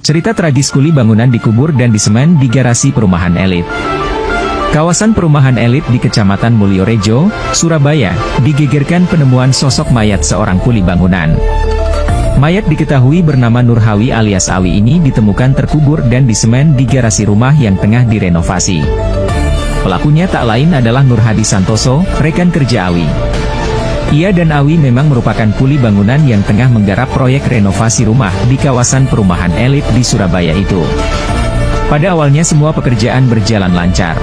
Cerita tragis kuli bangunan dikubur dan disemen di garasi perumahan elit. Kawasan perumahan elit di Kecamatan Mulyorejo, Surabaya, digegerkan penemuan sosok mayat seorang kuli bangunan. Mayat diketahui bernama Nurhawi alias Awi ini ditemukan terkubur dan disemen di garasi rumah yang tengah direnovasi. Pelakunya tak lain adalah Nurhadi Santoso, rekan kerja Awi. Ia dan Awi memang merupakan kuli bangunan yang tengah menggarap proyek renovasi rumah di kawasan perumahan elit di Surabaya itu. Pada awalnya semua pekerjaan berjalan lancar.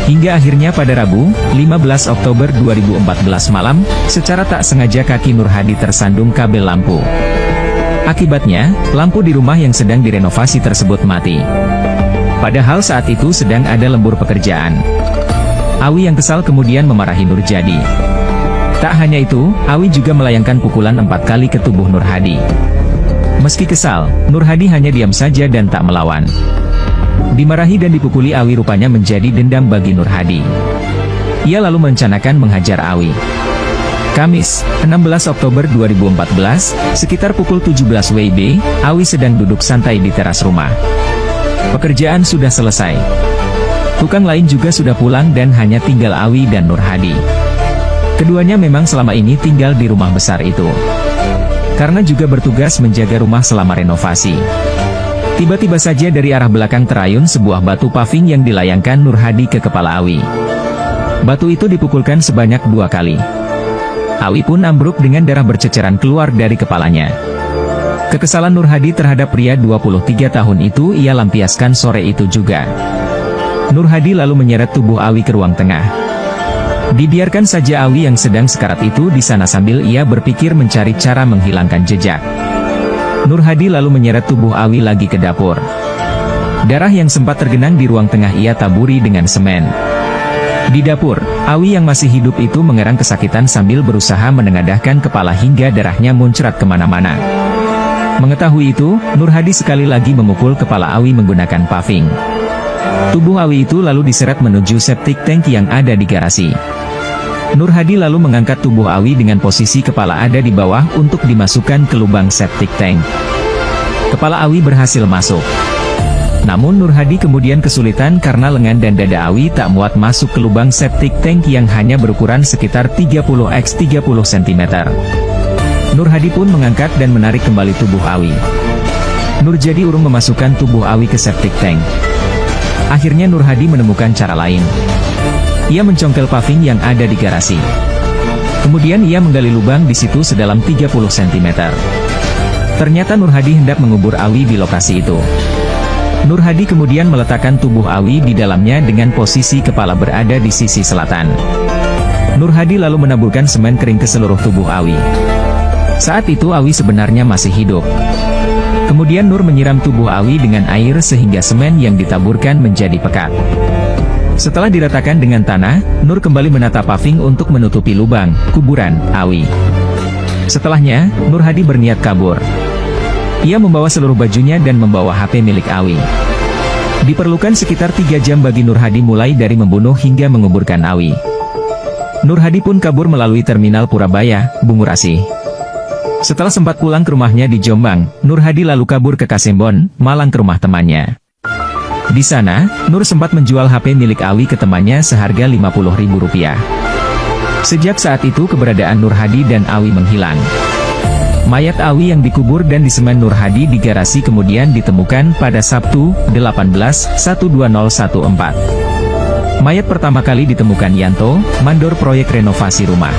Hingga akhirnya pada Rabu, 15 Oktober 2014 malam, secara tak sengaja kaki Nurhadi tersandung kabel lampu. Akibatnya, lampu di rumah yang sedang direnovasi tersebut mati. Padahal saat itu sedang ada lembur pekerjaan. Awi yang kesal kemudian memarahi Nurjadi. Tak hanya itu, Awi juga melayangkan pukulan 4 kali ke tubuh Nurhadi. Meski kesal, Nurhadi hanya diam saja dan tak melawan. Dimarahi dan dipukuli Awi rupanya menjadi dendam bagi Nurhadi. Ia lalu merencanakan menghajar Awi. Kamis, 16 Oktober 2014, sekitar pukul 17 WIB, Awi sedang duduk santai di teras rumah. Pekerjaan sudah selesai. Tukang lain juga sudah pulang dan hanya tinggal Awi dan Nurhadi. Keduanya memang selama ini tinggal di rumah besar itu. Karena juga bertugas menjaga rumah selama renovasi. Tiba-tiba saja dari arah belakang terayun sebuah batu paving yang dilayangkan Nurhadi ke kepala Awi. Batu itu dipukulkan sebanyak 2 kali. Awi pun ambruk dengan darah berceceran keluar dari kepalanya. Kekesalan Nurhadi terhadap pria 23 tahun itu ia lampiaskan sore itu juga. Nurhadi lalu menyeret tubuh Awi ke ruang tengah. Dibiarkan saja Awi yang sedang sekarat itu di sana sambil ia berpikir mencari cara menghilangkan jejak. Nurhadi lalu menyeret tubuh Awi lagi ke dapur. Darah yang sempat tergenang di ruang tengah ia taburi dengan semen. Di dapur, Awi yang masih hidup itu mengerang kesakitan sambil berusaha menengadahkan kepala hingga darahnya muncrat kemana-mana. Mengetahui itu, Nurhadi sekali lagi memukul kepala Awi menggunakan paving. Tubuh Awi itu lalu diseret menuju septic tank yang ada di garasi. Nurhadi lalu mengangkat tubuh Awi dengan posisi kepala ada di bawah untuk dimasukkan ke lubang septic tank. Kepala Awi berhasil masuk. Namun Nurhadi kemudian kesulitan karena lengan dan dada Awi tak muat masuk ke lubang septic tank yang hanya berukuran sekitar 30x 30 cm. Nurhadi pun mengangkat dan menarik kembali tubuh Awi. Nurjadi urung memasukkan tubuh Awi ke septic tank. Akhirnya Nurhadi menemukan cara lain. Ia mencongkel paving yang ada di garasi. Kemudian ia menggali lubang di situ sedalam 30 cm. Ternyata Nurhadi hendak mengubur Awi di lokasi itu. Nurhadi kemudian meletakkan tubuh Awi di dalamnya dengan posisi kepala berada di sisi selatan. Nurhadi lalu menaburkan semen kering ke seluruh tubuh Awi. Saat itu Awi sebenarnya masih hidup. Kemudian Nur menyiram tubuh Awi dengan air sehingga semen yang ditaburkan menjadi pekat. Setelah diratakan dengan tanah, Nur kembali menata paving untuk menutupi lubang kuburan Awi. Setelahnya, Nurhadi berniat kabur. Ia membawa seluruh bajunya dan membawa HP milik Awi. Diperlukan sekitar 3 jam bagi Nurhadi mulai dari membunuh hingga menguburkan Awi. Nurhadi pun kabur melalui terminal Purabaya, Bungurasi. Setelah sempat pulang ke rumahnya di Jombang, Nurhadi lalu kabur ke Kasembon, Malang ke rumah temannya. Di sana, Nur sempat menjual HP milik Awi ke temannya seharga Rp50.000. Sejak saat itu keberadaan Nurhadi dan Awi menghilang. Mayat Awi yang dikubur dan disemen Nurhadi di garasi kemudian ditemukan pada Sabtu, 18/1/2014. Mayat pertama kali ditemukan Yanto, mandor proyek renovasi rumah.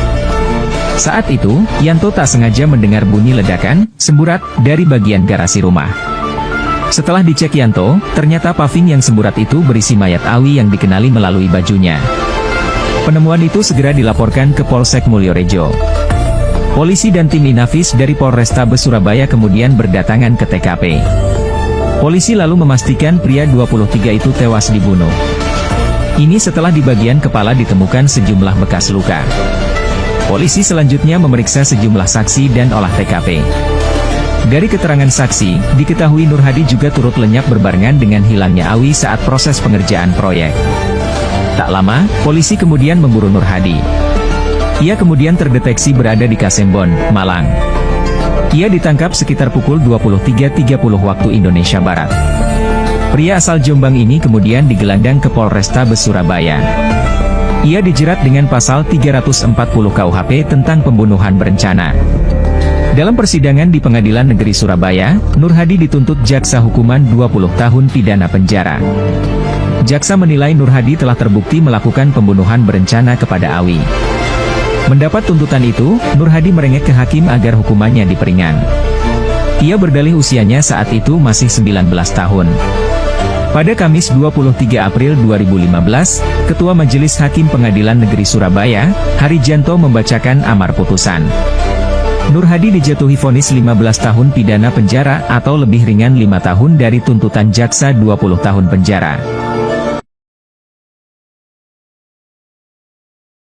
Saat itu, Yanto tak sengaja mendengar bunyi ledakan, semburat, dari bagian garasi rumah. Setelah dicek Yanto, ternyata paving yang semburat itu berisi mayat Awi yang dikenali melalui bajunya. Penemuan itu segera dilaporkan ke Polsek Mulyorejo. Polisi dan tim Inafis dari Polrestabes Surabaya kemudian berdatangan ke TKP. Polisi lalu memastikan pria 23 itu tewas dibunuh. Ini setelah di bagian kepala ditemukan sejumlah bekas luka. Polisi selanjutnya memeriksa sejumlah saksi dan olah TKP. Dari keterangan saksi, diketahui Nurhadi juga turut lenyap berbarengan dengan hilangnya Awi saat proses pengerjaan proyek. Tak lama, polisi kemudian memburu Nurhadi. Ia kemudian terdeteksi berada di Kasembon, Malang. Ia ditangkap sekitar pukul 23.30 waktu Indonesia Barat. Pria asal Jombang ini kemudian digelandang ke Polrestabes Surabaya. Ia dijerat dengan pasal 340 KUHP tentang pembunuhan berencana. Dalam persidangan di Pengadilan Negeri Surabaya, Nur Hadi dituntut jaksa hukuman 20 tahun pidana penjara. Jaksa menilai Nur Hadi telah terbukti melakukan pembunuhan berencana kepada Awi. Mendapat tuntutan itu, Nur Hadi merengek ke hakim agar hukumannya diperingan. Ia berdalih usianya saat itu masih 19 tahun. Pada Kamis 23 April 2015, Ketua Majelis Hakim Pengadilan Negeri Surabaya, Harijanto membacakan amar putusan. Nur Hadi dijatuhi vonis 15 tahun pidana penjara atau lebih ringan 5 tahun dari tuntutan jaksa 20 tahun penjara.